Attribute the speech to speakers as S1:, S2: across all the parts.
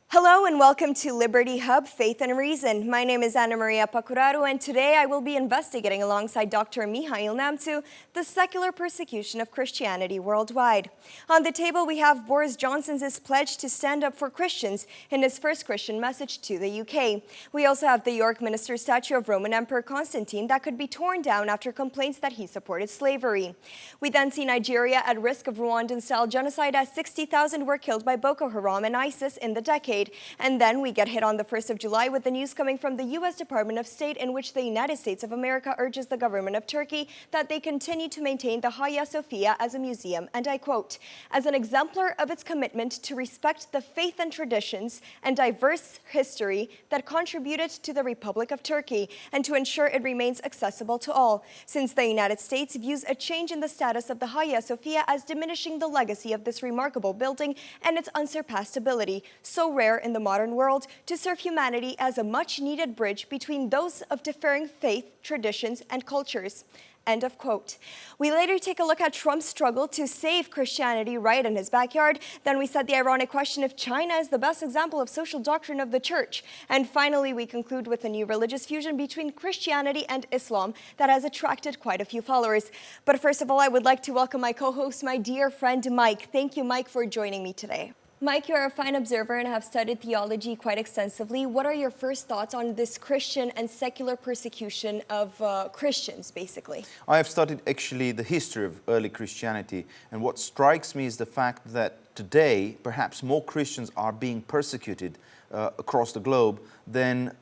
S1: Hello and welcome to Liberty Hub, Faith and Reason. My name is Anna Maria Păcuraru, and today I will be investigating alongside Dr. Mihail Neamțu the secular persecution of Christianity worldwide. On the table we have Boris Johnson's pledge to stand up for Christians in his first Christian message to the UK. We also have the York Minster statue of Roman Emperor Constantine that could be torn down after complaints that he supported slavery. We then see Nigeria at risk of Rwandan-style genocide as 60,000 were killed by Boko Haram and ISIS in the decade. And then we get hit on the 1st of July with the news coming from the U.S. Department of State in which the United States of America urges the government of Turkey that they continue to maintain the Hagia Sophia as a museum, and I quote, as an exemplar of its commitment to respect the faith and traditions and diverse history that contributed to the Republic of Turkey and to ensure it remains accessible to all, since the United States views a change in the status of the Hagia Sophia as diminishing the legacy of this remarkable building and its unsurpassed ability, so rare in the modern world, to serve humanity as a much-needed bridge between those of differing faith, traditions, and cultures. End of quote. We later take a look at Trump's struggle to save Christianity right in his backyard. Then we set the ironic question if China is the best example of social doctrine of the church. And finally, we conclude with a new religious fusion between Christianity and Islam that has attracted quite a few followers. But first of all, I would like to welcome my co-host, my dear friend Mike. Thank you, Mike, for joining me today. Mike, you're a fine observer and have studied theology quite extensively. What are your first thoughts on this Christian and secular persecution of Christians, basically?
S2: I have studied actually the history of early Christianity, and what strikes me is the fact that today perhaps more Christians are being persecuted across the globe than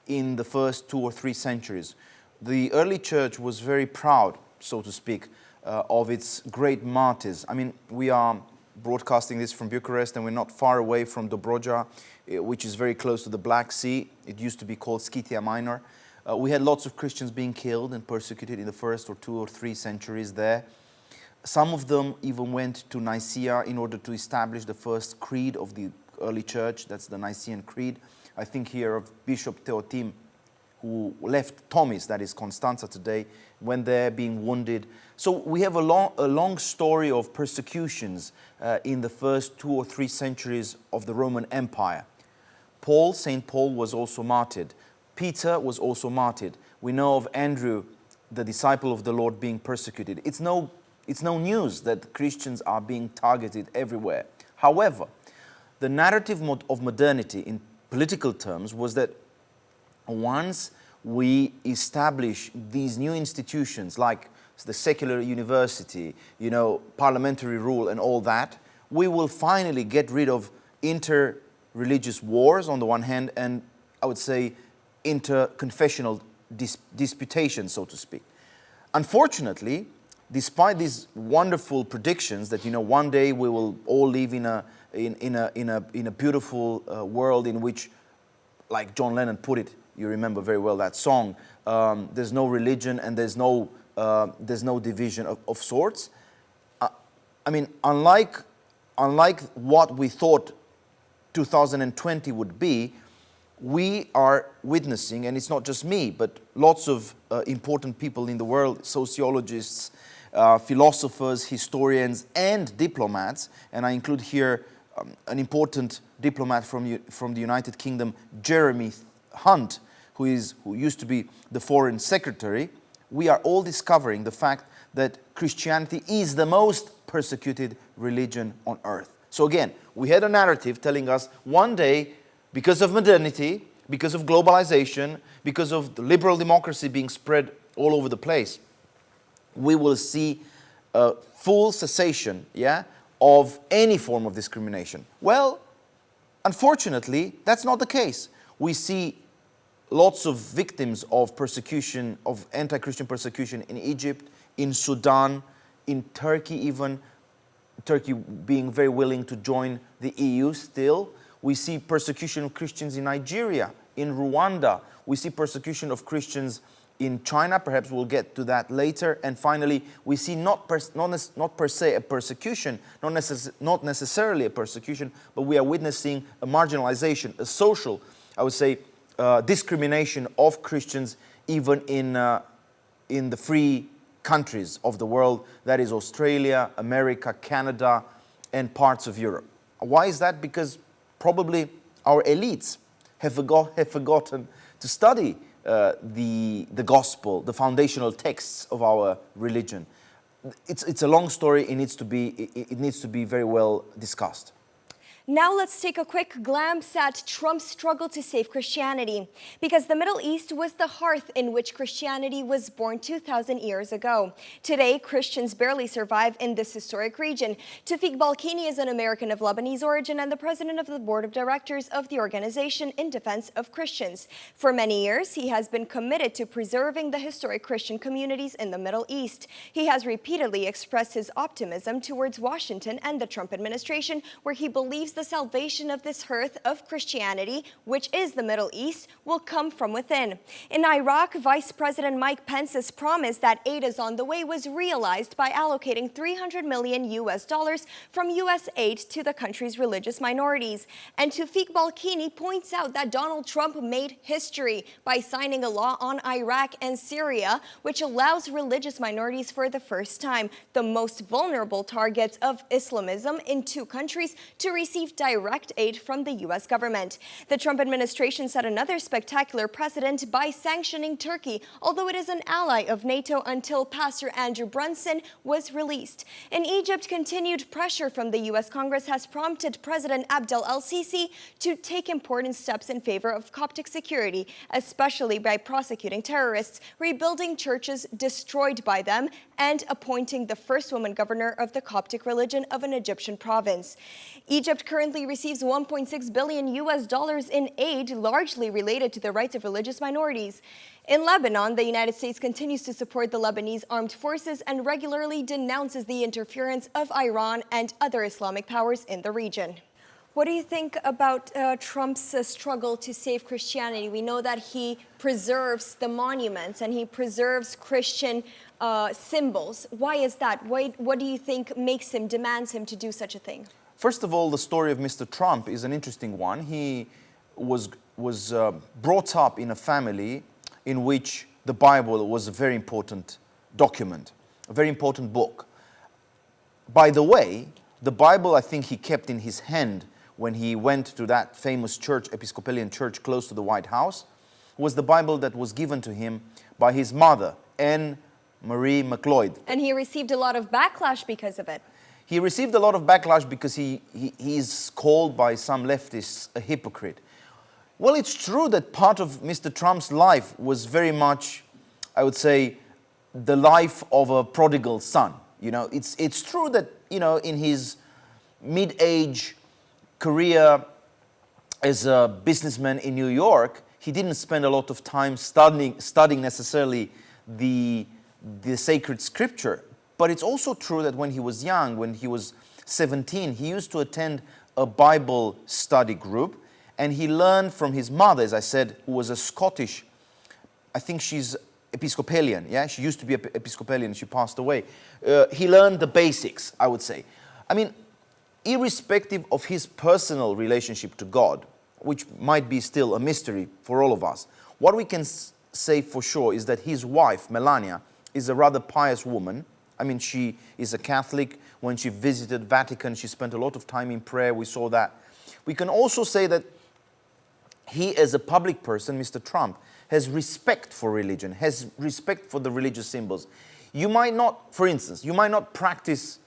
S2: in the first 2 or 3 centuries. The early church was very proud, so to speak, of its great martyrs. I mean, we are broadcasting this from Bucharest, and we're not far away from Dobroja, which is very close to the Black Sea. It used to be called Scythia Minor. We had lots of Christians being killed and persecuted in the first or 2 or 3 centuries there. Some of them even went to Nicaea in order to establish the first creed of the early church. That's the Nicene Creed. I think here of Bishop Teotim, who left Tomis, that is Constanța today, went there being wounded. So we have a long story of persecutions in the first 2 or 3 centuries of the Roman Empire. St. Paul was also martyred. Peter was also martyred. We know of Andrew, the disciple of the Lord, being persecuted. It's no news that Christians are being targeted everywhere. However, the narrative of modernity in political terms was that once we establish these new institutions like the secular university, parliamentary rule and all that, we will finally get rid of inter-religious wars on the one hand and, I would say, inter-confessional disputations, so to speak. Unfortunately, despite these wonderful predictions that, one day we will all live in a beautiful world in which, like John Lennon put it, you remember very well that song, there's no religion and there's no division of sorts. I mean, unlike what we thought 2020 would be, we are witnessing, and it's not just me, but lots of important people in the world, sociologists, philosophers, historians, and diplomats, and I include here an important diplomat from the United Kingdom, Jeremy Hunt, who used to be the Foreign Secretary. We are all discovering the fact that Christianity is the most persecuted religion on earth. So again, we had a narrative telling us one day, because of modernity, because of globalization, because of the liberal democracy being spread all over the place, we will see a full cessation, of any form of discrimination. Well, unfortunately, that's not the case. We see lots of victims of persecution, of anti-Christian persecution in Egypt, in Sudan, in Turkey even, Turkey being very willing to join the EU still. We see persecution of Christians in Nigeria, in Rwanda. We see persecution of Christians in China. Perhaps we'll get to that later. And finally, we see not per se a persecution, not necessarily a persecution, but we are witnessing a marginalization, a social, I would say, discrimination of Christians even in the free countries of the world, that is Australia, America, Canada, and parts of Europe. Why is that? Because probably our elites have forgotten to study the gospel, the foundational texts of our religion. It's a long story. It needs to be very well discussed.
S1: Now let's take a quick glance at Trump's struggle to save Christianity, because the Middle East was the hearth in which Christianity was born 2,000 years ago. Today, Christians barely survive in this historic region. Tawfiq Balkini is an American of Lebanese origin and the president of the board of directors of the Organization in Defense of Christians. For many years, he has been committed to preserving the historic Christian communities in the Middle East. He has repeatedly expressed his optimism towards Washington and the Trump administration, where he believes the salvation of this hearth of Christianity, which is the Middle East, will come from within. In Iraq, Vice President Mike Pence's promise that aid is on the way was realized by allocating $300 million from U.S. aid to the country's religious minorities. And Tawfiq Balkini points out that Donald Trump made history by signing a law on Iraq and Syria, which allows religious minorities for the first time, the most vulnerable targets of Islamism in two countries, to receive direct aid from the U.S. government. The Trump administration set another spectacular precedent by sanctioning Turkey, although it is an ally of NATO until Pastor Andrew Brunson was released. In Egypt, continued pressure from the U.S. Congress has prompted President Abdel el-Sisi to take important steps in favor of Coptic security, especially by prosecuting terrorists, rebuilding churches destroyed by them, and appointing the first woman governor of the Coptic religion of an Egyptian province. Egypt currently receives $1.6 billion in aid, largely related to the rights of religious minorities. In Lebanon, the United States continues to support the Lebanese armed forces and regularly denounces the interference of Iran and other Islamic powers in the region. What do you think about Trump's struggle to save Christianity? We know that he preserves the monuments and he preserves Christian symbols. Why is that? What do you think demands him to do such a thing?
S2: First of all, the story of Mr. Trump is an interesting one. He was brought up in a family in which the Bible was a very important document, a very important book. By the way, the Bible I think he kept in his hand when he went to that famous church, Episcopalian church close to the White House, was the Bible that was given to him by his mother, Anne Marie McLeod.
S1: And he received a lot of backlash because of it.
S2: He received a lot of backlash because he's called by some leftists a hypocrite. Well, it's true that part of Mr. Trump's life was very much, I would say, the life of a prodigal son. You know, it's true that, you know, in his mid-age career as a businessman in New York, he didn't spend a lot of time studying necessarily the sacred scripture. But it's also true that when he was young, when he was 17, he used to attend a Bible study group, and he learned from his mother, as I said, who was a Scottish, I think she's Episcopalian, yeah? She used to be Episcopalian, she passed away. He learned the basics, I would say. I mean, irrespective of his personal relationship to God, which might be still a mystery for all of us, what we can say for sure is that his wife, Melania, is a rather pious woman. I mean, she is a Catholic. When she visited Vatican, she spent a lot of time in prayer. We saw that. We can also say that he, as a public person, Mr. Trump, has respect for religion, has respect for the religious symbols. You might not, for instance, you might not practice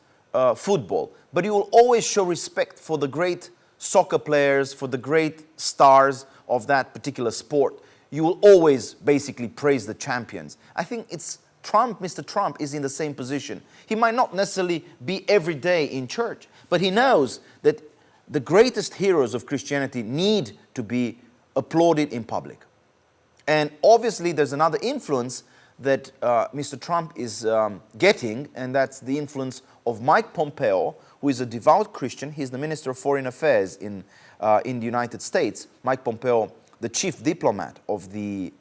S2: football, but you will always show respect for the great soccer players, for the great stars of that particular sport. You will always basically praise the champions. I think it's Trump, Mr. Trump is in the same position. He might not necessarily be every day in church, but he knows that the greatest heroes of Christianity need to be applauded in public. And obviously there's another influence that Mr. Trump is getting, and that's the influence of Mike Pompeo, who is a devout Christian. He's the Minister of Foreign Affairs in the United States. Mike Pompeo, the chief diplomat of the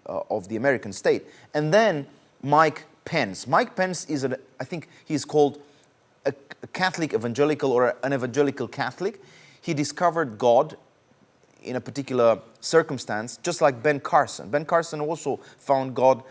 S2: American state. And then Mike Pence. Mike Pence is, I think he's called a Catholic evangelical or an evangelical Catholic. He discovered God in a particular circumstance, just like Ben Carson. Ben Carson also found God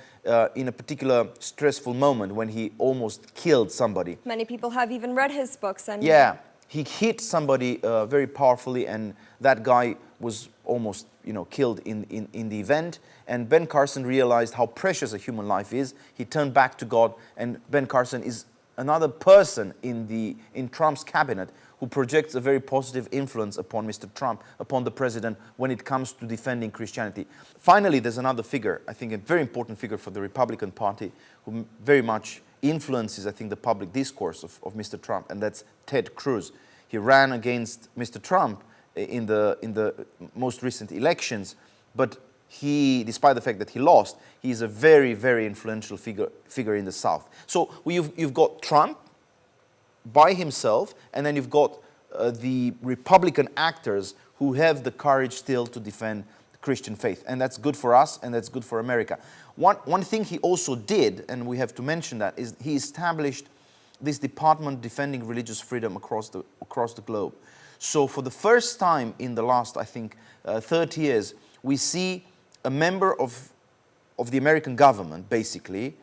S2: in a particular stressful moment when he almost killed somebody.
S1: Many people have even read his books. And
S2: yeah, he hit somebody very powerfully, and that guy was almost, killed in the event. And Ben Carson realized how precious a human life is. He turned back to God, and Ben Carson is another person in Trump's cabinet who projects a very positive influence upon Mr. Trump, upon the president, when it comes to defending Christianity. Finally, there's another figure, I think a very important figure for the Republican Party, who very much influences, I think, the public discourse of Mr. Trump, and that's Ted Cruz. He ran against Mr. Trump in the most recent elections, but he, despite the fact that he lost, he's a very, very influential figure in the South. So you've got Trump by himself, and then you've got the Republican actors who have the courage still to defend the Christian faith. And that's good for us, and that's good for America. One thing he also did, and we have to mention that, is he established this department defending religious freedom across the globe. So for the first time in the last, I think, 30 years, we see a member of the American government, basically,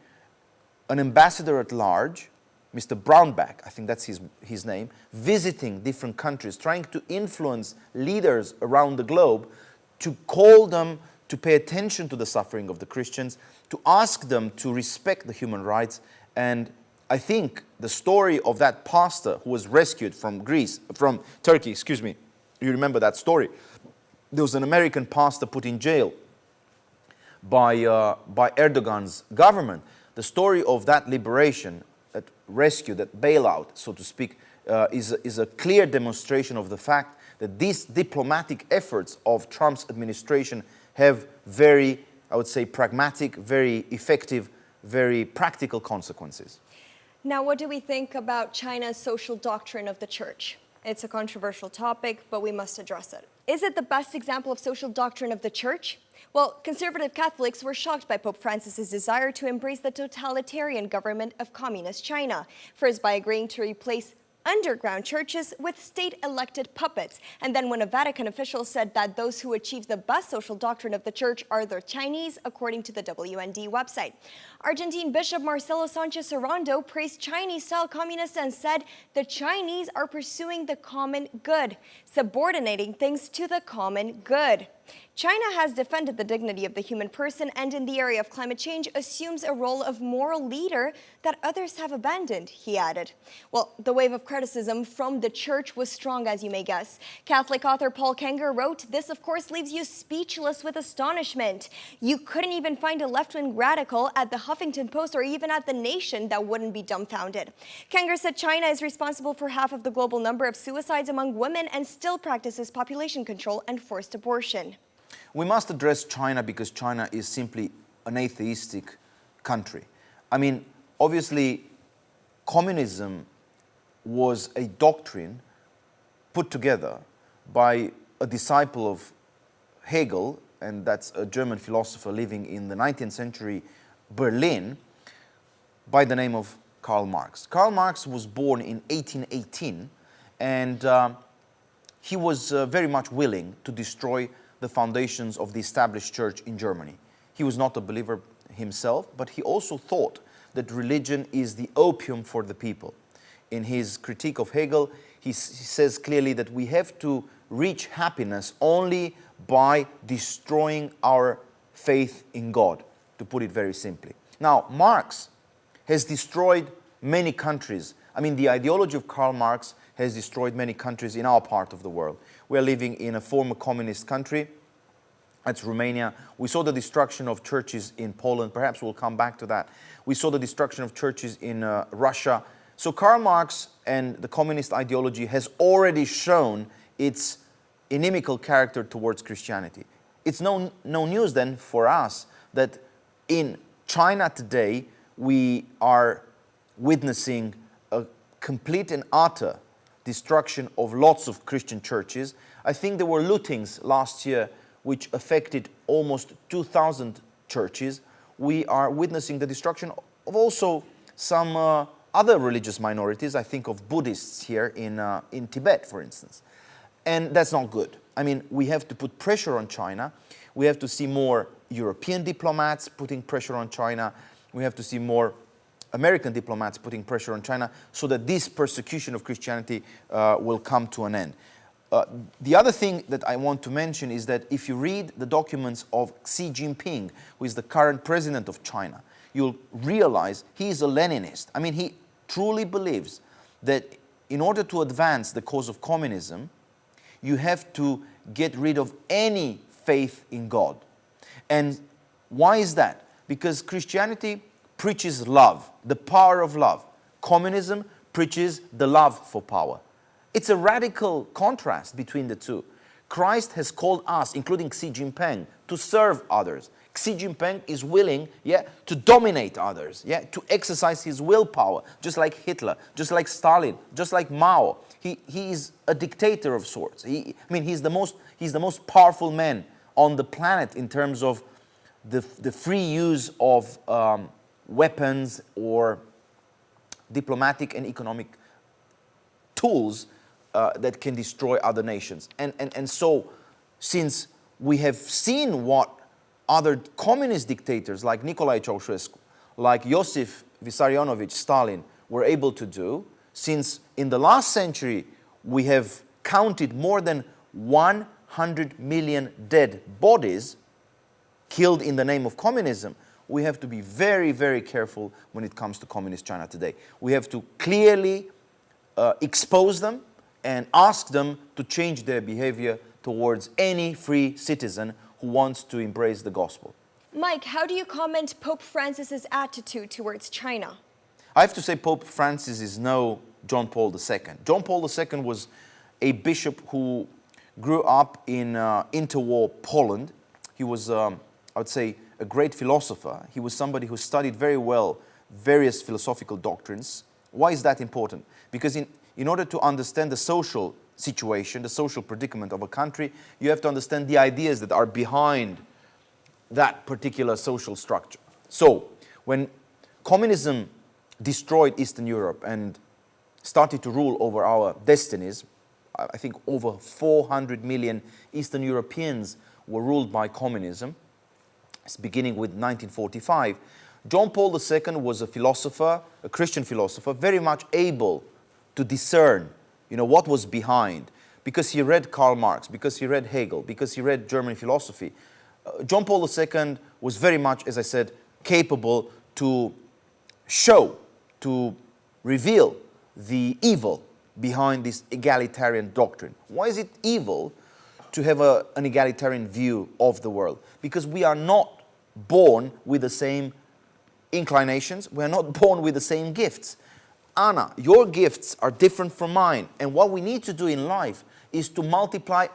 S2: an ambassador at large, Mr. Brownback, I think that's his name, visiting different countries, trying to influence leaders around the globe to call them to pay attention to the suffering of the Christians, to ask them to respect the human rights. And I think the story of that pastor who was rescued from Turkey, you remember that story. There was an American pastor put in jail by Erdogan's government. The story of that liberation, that rescue, that bailout, so to speak, is a clear demonstration of the fact that these diplomatic efforts of Trump's administration have very, I would say, pragmatic, very effective, very practical consequences.
S1: Now, what do we think about China's social doctrine of the church? It's a controversial topic, but we must address it. Is it the best example of social doctrine of the church? Well, conservative Catholics were shocked by Pope Francis's desire to embrace the totalitarian government of communist China, first by agreeing to replace underground churches with state-elected puppets. And then when a Vatican official said that those who achieve the best social doctrine of the church are the Chinese, according to the WND website. Argentine Bishop Marcelo Sanchez Arrondo praised Chinese-style communists and said the Chinese are pursuing the common good, subordinating things to the common good. China has defended the dignity of the human person and in the area of climate change assumes a role of moral leader that others have abandoned, he added. Well, the wave of criticism from the church was strong, as you may guess. Catholic author Paul Kenger wrote, "This, of course, leaves you speechless with astonishment. You couldn't even find a left-wing radical at the Huffington Post or even at The Nation that wouldn't be dumbfounded." Kenger said China is responsible for half of the global number of suicides among women and still practices population control and forced abortion.
S2: We must address China because China is simply an atheistic country. I mean, obviously, communism was a doctrine put together by a disciple of Hegel, and that's a German philosopher living in the 19th century Berlin, by the name of Karl Marx. Karl Marx was born in 1818, and he was very much willing to destroy the foundations of the established church in Germany. He was not a believer himself, but he also thought that religion is the opium for the people. In his critique of Hegel, he says clearly that we have to reach happiness only by destroying our faith in God, to put it very simply. Now, Marx has destroyed many countries. I mean, the ideology of Karl Marx has destroyed many countries in our part of the world. We are living in a former communist country. That's Romania. We saw the destruction of churches in Poland. Perhaps we'll come back to that. We saw the destruction of churches in Russia. So Karl Marx and the communist ideology has already shown its inimical character towards Christianity. It's no news then for us that in China today we are witnessing a complete and utter destruction of lots of Christian churches. I think there were lootings last year which affected almost 2,000 churches. We are witnessing the destruction of also some other religious minorities. I think of Buddhists here in Tibet, for instance. And that's not good. I mean, we have to put pressure on China. We have to see more European diplomats putting pressure on China. We have to see more American diplomats putting pressure on China so that this persecution of Christianity will come to an end. The other thing that I want to mention is that if you read the documents of Xi Jinping, who is the current president of China, you'll realize he is a Leninist. I mean, he truly believes that in order to advance the cause of communism, you have to get rid of any faith in God. And why is that? Because Christianity preaches love, the power of love. Communism preaches the love for power. It's a radical contrast between the two. Christ has called us, including Xi Jinping, to serve others. Xi Jinping is willing, to dominate others, to exercise his willpower, just like Hitler, just like Stalin, just like Mao. He is a dictator of sorts. He's the most powerful man on the planet in terms of the free use of weapons or diplomatic and economic tools that can destroy other nations. And so, since we have seen what other communist dictators like Nicolae Ceausescu, like Josif Vissarionovich Stalin were able to do, since in the last century we have counted more than 100 million dead bodies killed in the name of communism, we have to be very, very careful when it comes to communist China today. We have to clearly expose them and ask them to change their behavior towards any free citizen who wants to embrace the gospel.
S1: Mike, how do you comment Pope Francis's attitude towards China?
S2: I have to say Pope Francis is no John Paul II. John Paul II was a bishop who grew up in interwar Poland. He was, I would say, a great philosopher. He was somebody who studied very well various philosophical doctrines. Why is that important? Because in order to understand the social situation, the social predicament of a country, you have to understand the ideas that are behind that particular social structure. So, when communism destroyed Eastern Europe and started to rule over our destinies, I think over 400 million Eastern Europeans were ruled by communism, beginning with 1945. John Paul II was a philosopher, a Christian philosopher, very much able to discern, what was behind, because he read Karl Marx, because he read Hegel, because he read German philosophy. John Paul II was very much, as I said, capable to show, to reveal the evil behind this egalitarian doctrine. Why is it evil to have an egalitarian view of the world? Because we are not born with the same inclinations, we are not born with the same gifts. Anna, your gifts are different from mine, and what we need to do in life is to multiply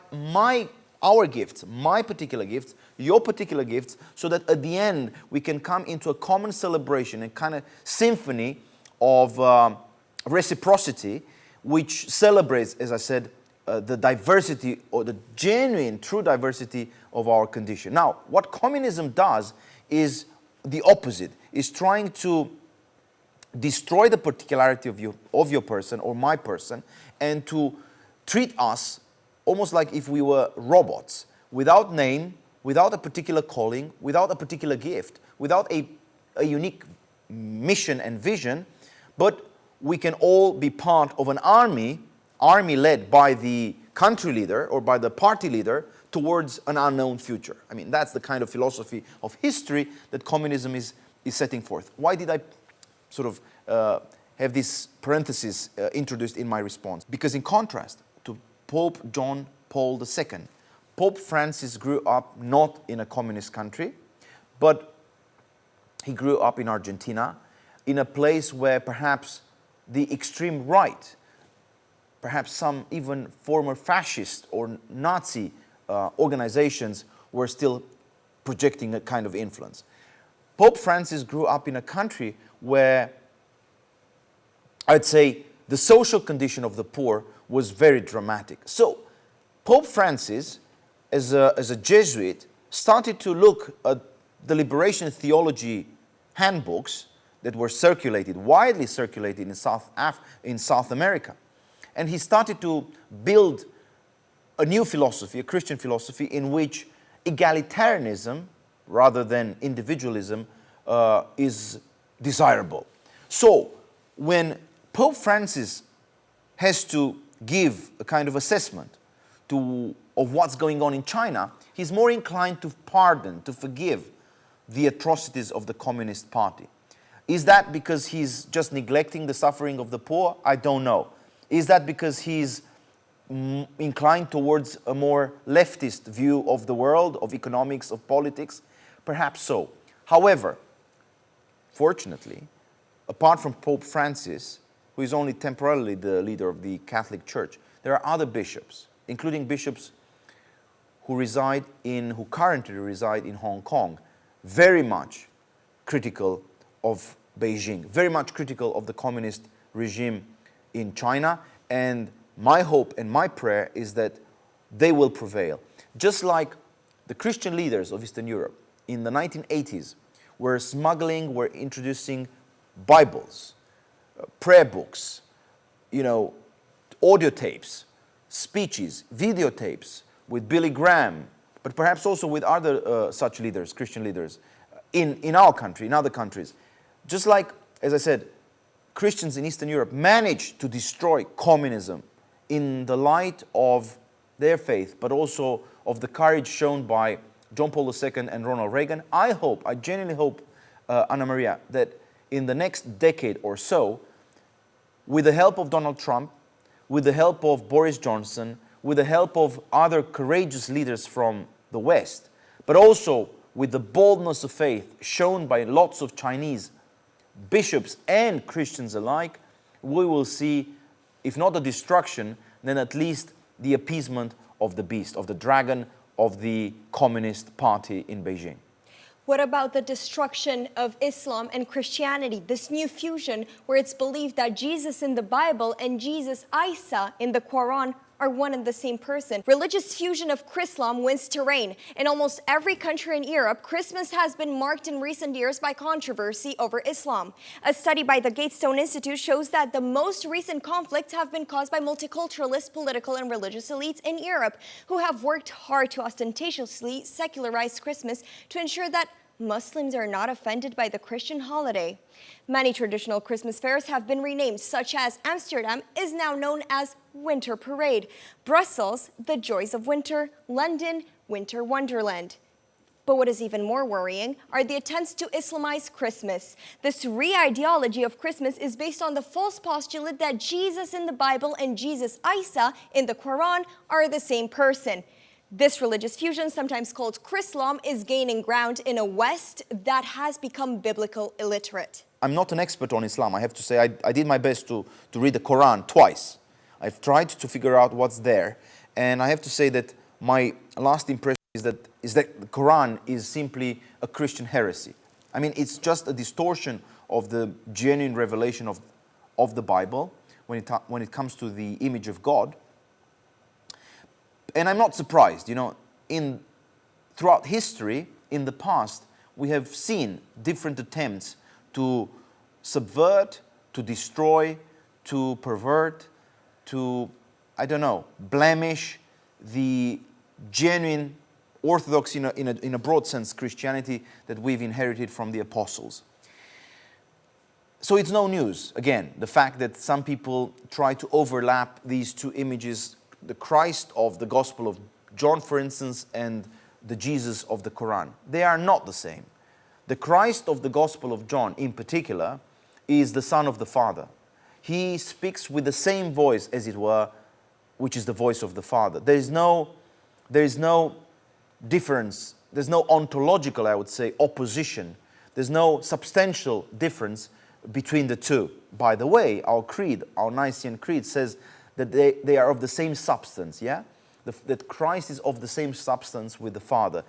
S2: our gifts, my particular gifts, your particular gifts, so that at the end we can come into a common celebration and kind of symphony of reciprocity, which celebrates, as I said, the diversity or the genuine, true diversity of our condition. Now, what communism does is the opposite, is trying to destroy the particularity of your person or my person, and to treat us almost like if we were robots, without name, without a particular calling, without a particular gift, without a unique mission and vision, but we can all be part of an army led by the country leader or by the party leader towards an unknown future. I mean, that's the kind of philosophy of history that communism is setting forth. Why did I sort of have this parenthesis introduced in my response? Because in contrast to Pope John Paul II, Pope Francis grew up not in a communist country, but he grew up in Argentina, in a place where perhaps the extreme right, perhaps some even former fascist or Nazi organizations were still projecting a kind of influence. Pope Francis grew up in a country where, I'd say, the social condition of the poor was very dramatic. So, Pope Francis, as a Jesuit, started to look at the liberation theology handbooks that were widely circulated in South America. And he started to build a new philosophy, a Christian philosophy, in which egalitarianism, rather than individualism, is desirable. So, when Pope Francis has to give a kind of assessment of what's going on in China, he's more inclined to pardon, to forgive the atrocities of the Communist Party. Is that because he's just neglecting the suffering of the poor? I don't know. Is that because he's inclined towards a more leftist view of the world, of economics, of politics? Perhaps so. However, fortunately, apart from Pope Francis, who is only temporarily the leader of the Catholic Church, there are other bishops, including bishops who currently reside in Hong Kong, very much critical of Beijing, very much critical of the communist regime in China. And my hope and my prayer is that they will prevail. Just like the Christian leaders of Eastern Europe in the 1980s were introducing Bibles, prayer books, audio tapes, speeches, videotapes with Billy Graham, but perhaps also with other such leaders, Christian leaders, in our country, in other countries. Just like, as I said, Christians in Eastern Europe managed to destroy communism in the light of their faith, but also of the courage shown by John Paul II and Ronald Reagan. I genuinely hope, Anna Maria, that in the next decade or so, with the help of Donald Trump, with the help of Boris Johnson, with the help of other courageous leaders from the West, but also with the boldness of faith shown by lots of Chinese bishops and Christians alike, we will see, if not the destruction, then at least the appeasement of the beast, of the dragon of the Communist Party in Beijing.
S1: What about the destruction of Islam and Christianity, this new fusion where it's believed that Jesus in the Bible and Jesus Isa in the Quran are one and the same person? Religious fusion of Chrislam wins terrain. In almost every country in Europe, Christmas has been marked in recent years by controversy over Islam. A study by the Gatestone Institute shows that the most recent conflicts have been caused by multiculturalist political and religious elites in Europe who have worked hard to ostentatiously secularize Christmas to ensure that Muslims are not offended by the Christian holiday. Many traditional Christmas fairs have been renamed, such as Amsterdam is now known as Winter Parade, Brussels, the Joys of Winter, London, Winter Wonderland. But what is even more worrying are the attempts to Islamize Christmas. This re-ideology of Christmas is based on the false postulate that Jesus in the Bible and Jesus Isa in the Quran are the same person. This religious fusion, sometimes called Chrislam, is gaining ground in a West that has become biblical illiterate.
S2: I'm not an expert on Islam. I have to say I did my best to read the Quran twice. I've tried to figure out what's there. And I have to say that my last impression is that the Quran is simply a Christian heresy. I mean, it's just a distortion of the genuine revelation of the Bible when it comes to the image of God. And I'm not surprised, throughout history, in the past, we have seen different attempts to subvert, to destroy, to pervert, to, blemish the genuine Orthodox, in a broad sense, Christianity that we've inherited from the apostles. So it's no news, again, the fact that some people try to overlap these two images, the Christ of the Gospel of John, for instance, and the Jesus of the Quran. They are not the same. The Christ of the Gospel of John, in particular, is the Son of the Father. He speaks with the same voice, as it were, which is the voice of the Father. There is no difference. There's no ontological, I would say, opposition. There's no substantial difference between the two. By the way, our creed, our Nicene Creed, says that they are of the same substance, yeah? That Christ is of the same substance with the Father.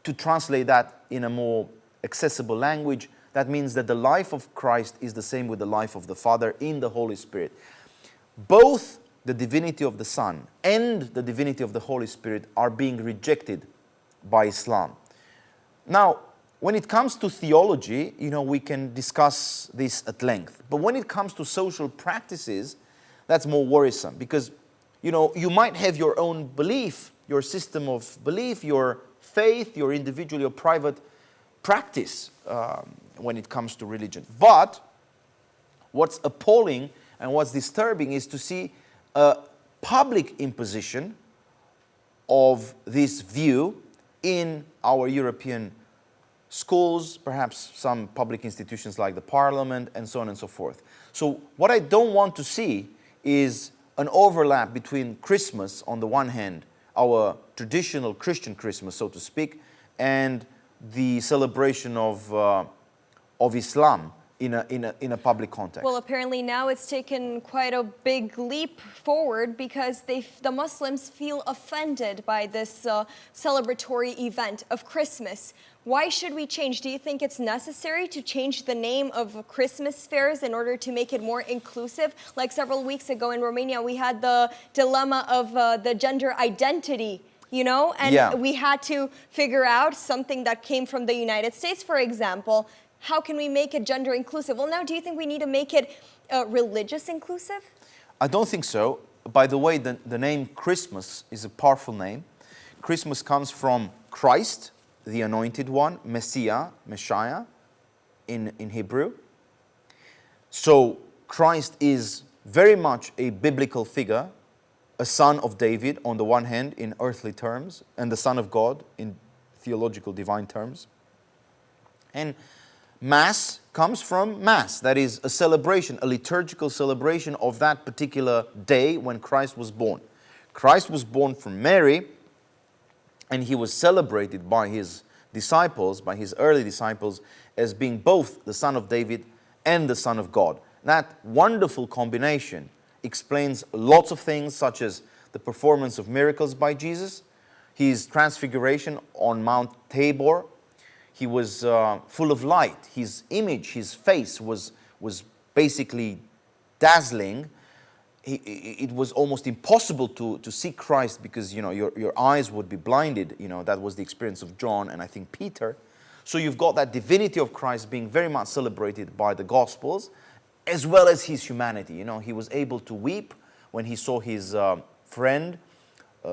S2: To translate that in a more accessible language, that means that the life of Christ is the same with the life of the Father in the Holy Spirit. Both the divinity of the Son and the divinity of the Holy Spirit are being rejected by Islam. Now, when it comes to theology, we can discuss this at length. But when it comes to social practices, that's more worrisome because, you might have your own belief, your system of belief, your faith, your individual, your private practice when it comes to religion. But What's appalling and what's disturbing is to see a public imposition of this view in our European schools, perhaps some public institutions like the Parliament, and so on and so forth. So what I don't want to see is an overlap between Christmas, on the one hand, our traditional Christian Christmas, so to speak, and the celebration of Islam in a public context.
S1: Well, apparently now it's taken quite a big leap forward because the Muslims feel offended by this celebratory event of Christmas. Why should we change? Do you think it's necessary to change the name of Christmas fairs in order to make it more inclusive? Like several weeks ago in Romania, we had the dilemma of the gender identity, you know, and we had to figure out something that came from the United States, for example. How can we make it gender inclusive? Well, now, do you think we need to make it religious inclusive?
S2: I don't think so. By the way, the name Christmas is a powerful name. Christmas comes from Christ, the anointed one, Messiah in Hebrew. So Christ is very much a biblical figure, a son of David on the one hand in earthly terms, and the Son of God in theological divine terms. And Mass comes from Mass, that is a celebration, a liturgical celebration of that particular day when Christ was born. Christ was born from Mary, and he was celebrated by his disciples, by his early disciples, as being both the Son of David and the Son of God. That wonderful combination explains lots of things, such as the performance of miracles by Jesus, his transfiguration on Mount Tabor. He was full of light. His image, his face was basically dazzling. It was almost impossible to see Christ because, you know, your eyes would be blinded. You know, that was the experience of John and I think Peter. So you've got that divinity of Christ being very much celebrated by the Gospels, as well as his humanity. You know, he was able to weep when he saw his friend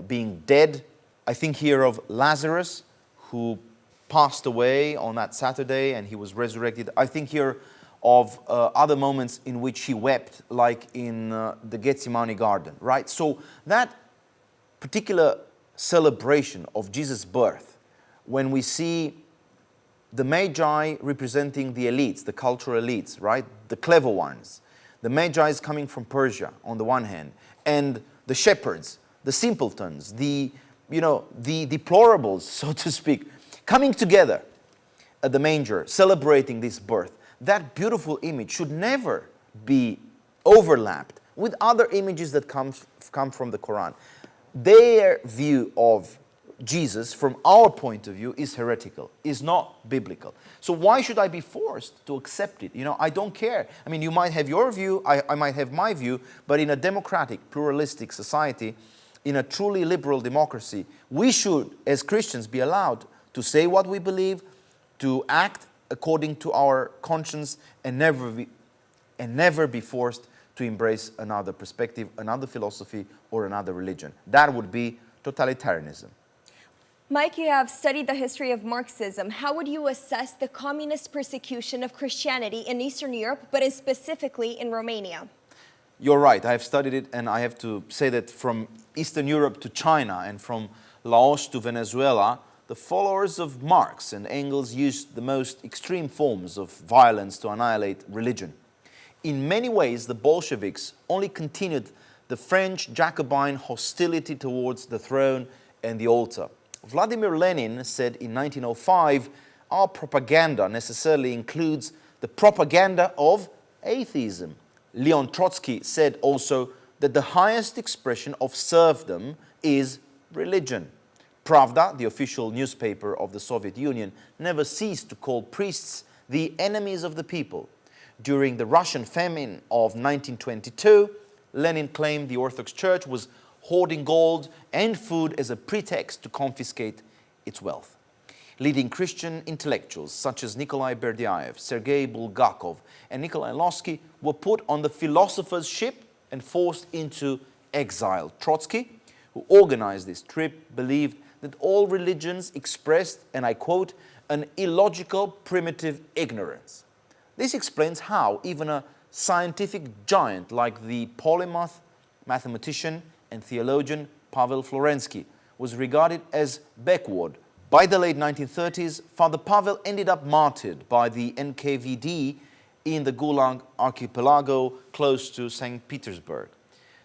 S2: being dead. I think here of Lazarus, who passed away on that Saturday and he was resurrected. I think here of other moments in which he wept, like in the Gethsemane garden, right? So that particular celebration of Jesus' birth, when we see the Magi representing the elites, the cultural elites, right? The clever ones. The Magi is coming from Persia on the one hand, and the shepherds, the simpletons, the deplorables, so to speak, coming together at the manger, celebrating this birth. That beautiful image should never be overlapped with other images that come from the Quran. Their view of Jesus, from our point of view, is heretical, is not biblical. So why should I be forced to accept it? You know, I don't care. I mean, you might have your view, I might have my view, but in a democratic, pluralistic society, in a truly liberal democracy, we should, as Christians, be allowed to say what we believe, to act according to our conscience, and never be forced to embrace another perspective, another philosophy, or another religion. That would be totalitarianism.
S1: Mike, you have studied the history of Marxism. How would you assess the communist persecution of Christianity in Eastern Europe, but specifically in Romania?
S2: You're right, I have studied it, and I have to say that from Eastern Europe to China and from Laos to Venezuela, the followers of Marx and Engels used the most extreme forms of violence to annihilate religion. In many ways, the Bolsheviks only continued the French Jacobin hostility towards the throne and the altar. Vladimir Lenin said in 1905, our propaganda necessarily includes the propaganda of atheism. Leon Trotsky said also that the highest expression of serfdom is religion. Pravda, the official newspaper of the Soviet Union, never ceased to call priests the enemies of the people. During the Russian famine of 1922, Lenin claimed the Orthodox Church was hoarding gold and food as a pretext to confiscate its wealth. Leading Christian intellectuals such as Nikolai Berdyaev, Sergei Bulgakov, and Nikolai Losky were put on the philosopher's ship and forced into exile. Trotsky, who organized this trip, believed that all religions expressed, and I quote, an illogical primitive ignorance. This explains how even a scientific giant like the polymath, mathematician and theologian Pavel Florensky was regarded as backward. By the late 1930s, Father Pavel ended up martyred by the NKVD in the Gulag archipelago close to St. Petersburg.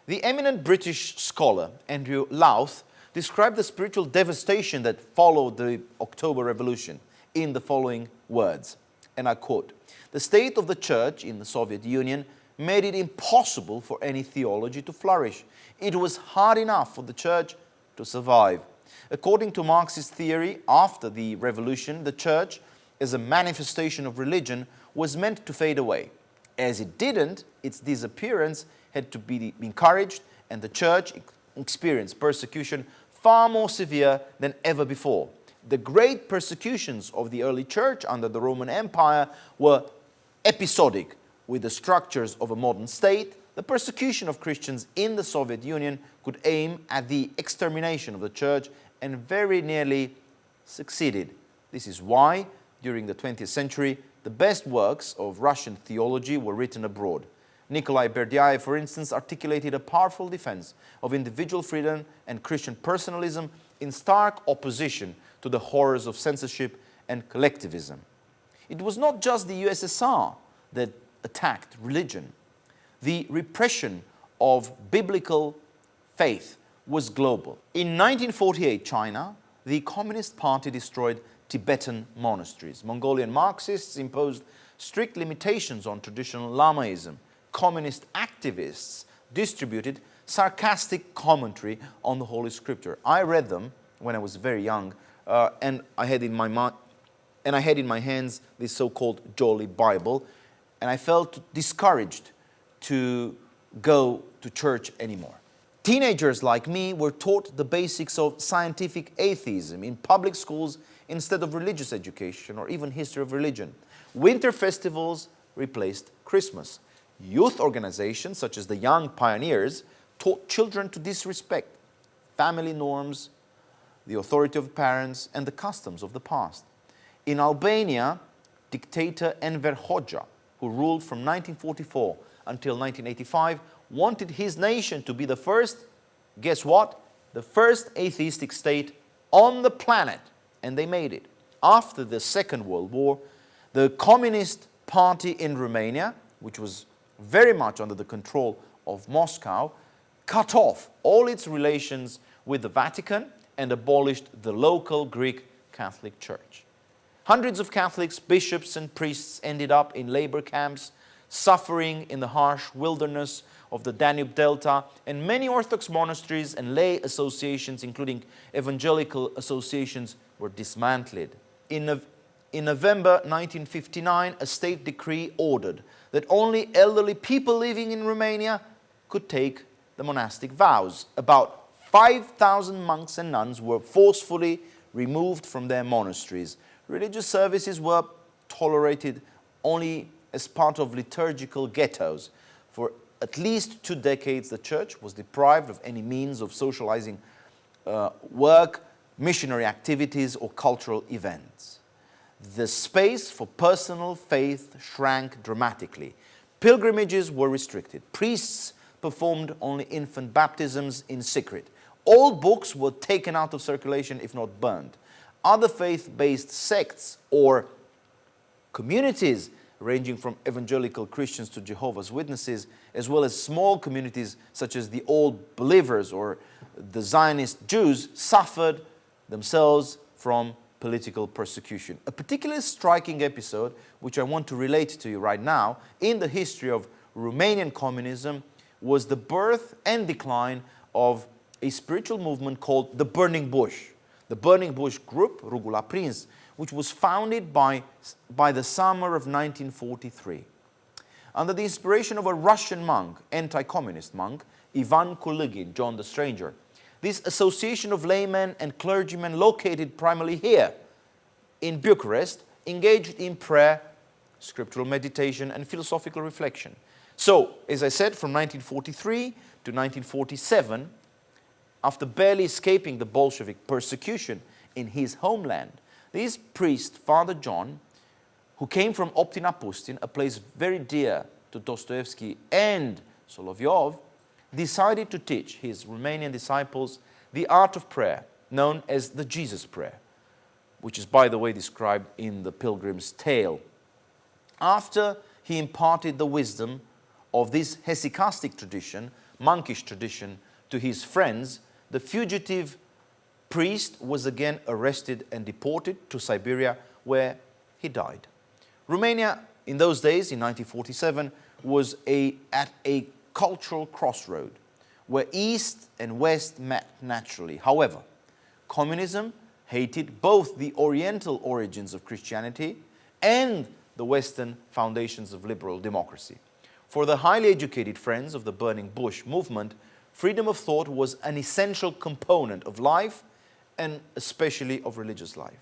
S2: The eminent British scholar Andrew Louth described the spiritual devastation that followed the October Revolution in the following words, and I quote, "The state of the church in the Soviet Union made it impossible for any theology to flourish. It was hard enough for the church to survive." According to Marxist theory, after the revolution, the church, as a manifestation of religion, was meant to fade away. As it didn't, its disappearance had to be encouraged, and the church experienced persecution far more severe than ever before. The great persecutions of the early church under the Roman Empire were episodic. With the structures of a modern state, the persecution of Christians in the Soviet Union could aim at the extermination of the church and very nearly succeeded. This is why, during the 20th century, the best works of Russian theology were written abroad. Nikolai Berdyaev, for instance, articulated a powerful defense of individual freedom and Christian personalism in stark opposition to the horrors of censorship and collectivism. It was not just the USSR that attacked religion. The repression of biblical faith was global. In 1948 China, the Communist Party destroyed Tibetan monasteries. Mongolian Marxists imposed strict limitations on traditional Lamaism. Communist activists distributed sarcastic commentary on the Holy Scripture. I read them when I was very young, and I had in my hands this so-called Jolly Bible, and I felt discouraged to go to church anymore. Teenagers like me were taught the basics of scientific atheism in public schools instead of religious education or even history of religion. Winter festivals replaced Christmas. Youth organizations such as the Young Pioneers taught children to disrespect family norms, the authority of parents, and the customs of the past. In Albania, dictator Enver Hoxha, who ruled from 1944 until 1985, wanted his nation to be the first, guess what? The first atheistic state on the planet, and they made it. After the Second World War, the Communist Party in Romania, which was very much under the control of Moscow, cut off all its relations with the Vatican and abolished the local Greek Catholic Church. Hundreds of Catholics, bishops and priests ended up in labor camps, suffering in the harsh wilderness of the Danube Delta, and many Orthodox monasteries and lay associations, including evangelical associations, were dismantled. In November 1959, a state decree ordered that only elderly people living in Romania could take the monastic vows. About 5,000 monks and nuns were forcefully removed from their monasteries. Religious services were tolerated only as part of liturgical ghettos. For at least 2 decades, the church was deprived of any means of socializing work, missionary activities, or cultural events. The space for personal faith shrank dramatically. Pilgrimages were restricted. Priests performed only infant baptisms in secret. Old books were taken out of circulation, if not burned. Other faith-based sects or communities, ranging from evangelical Christians to Jehovah's Witnesses, as well as small communities such as the Old Believers or the Zionist Jews, suffered themselves from political persecution. A particularly striking episode, which I want to relate to you right now, in the history of Romanian communism, was the birth and decline of a spiritual movement called the Burning Bush. The Burning Bush group, Rugul Aprins, which was founded by the summer of 1943. Under the inspiration of a Russian monk, anti-communist monk, Ivan Kulugin, John the Stranger, this association of laymen and clergymen located primarily here in Bucharest engaged in prayer, scriptural meditation, and philosophical reflection. So, as I said, from 1943 to 1947, after barely escaping the Bolshevik persecution in his homeland, this priest, Father John, who came from Optina Pustin, a place very dear to to Dostoevsky and Solovyov, decided to teach his Romanian disciples the art of prayer, known as the Jesus prayer, which is, by the way, described in the Pilgrim's Tale. After he imparted the wisdom of this hesychastic tradition, monkish tradition, to his friends, the fugitive priest was again arrested and deported to Siberia, where he died. Romania, in those days, in 1947, was at a cultural crossroad where East and West met naturally. However, communism hated both the Oriental origins of Christianity and the Western foundations of liberal democracy. For the highly educated friends of the Burning Bush movement, freedom of thought was an essential component of life and especially of religious life.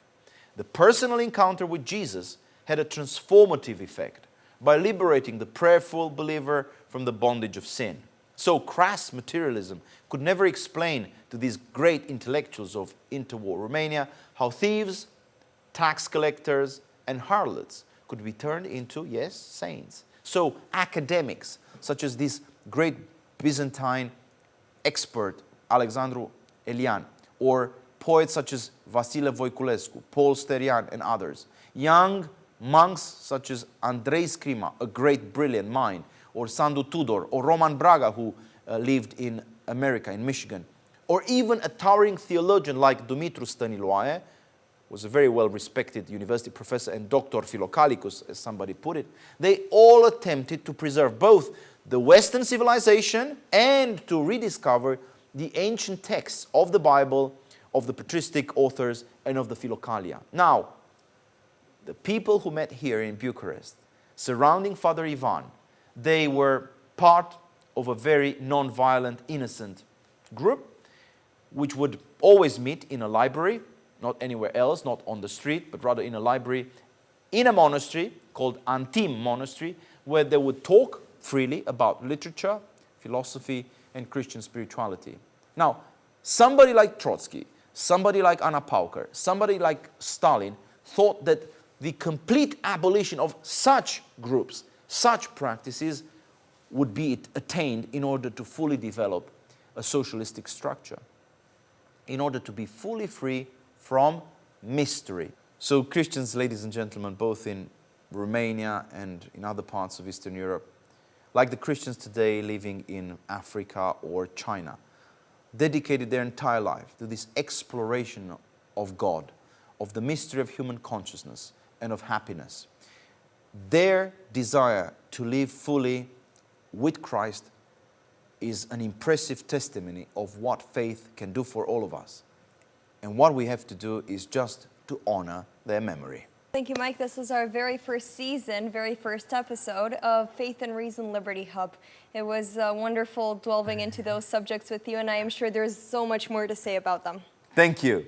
S2: The personal encounter with Jesus had a transformative effect by liberating the prayerful believer from the bondage of sin. So crass materialism could never explain to these great intellectuals of interwar Romania how thieves, tax collectors, and harlots could be turned into, yes, saints. So academics, such as this great Byzantine expert, Alexandru Elian, or poets such as Vasile Voiculescu, Paul Sterian, and others, young monks such as Andrei Scrima, a great brilliant mind, or Sandu Tudor, or Roman Braga, who lived in America, in Michigan, or even a towering theologian like Dumitru Stăniloae, was a very well-respected university professor and Doctor Philokalicus, as somebody put it. They all attempted to preserve both the Western civilization and to rediscover the ancient texts of the Bible, of the patristic authors, and of the Philokalia. Now, the people who met here in Bucharest, surrounding Father Ivan, they were part of a very non-violent, innocent group, which would always meet in a library, not anywhere else, not on the street, but rather in a library, in a monastery called Antim Monastery, where they would talk freely about literature, philosophy, and Christian spirituality. Now, somebody like Trotsky, somebody like Anna Pauker, somebody like Stalin thought that the complete abolition of such groups, such practices, would be attained in order to fully develop a socialistic structure, in order to be fully free from mystery. So Christians, ladies and gentlemen, both in Romania and in other parts of Eastern Europe, like the Christians today living in Africa or China, dedicated their entire life to this exploration of God, of the mystery of human consciousness and of happiness. Their desire to live fully with Christ is an impressive testimony of what faith can do for all of us. And what we have to do is just to honor their memory.
S1: Thank you, Mike. This was our very first season, very first episode of Faith and Reason Liberty Hub. It was wonderful delving into those subjects with you, and I am sure there's so much more to say about them.
S2: Thank you.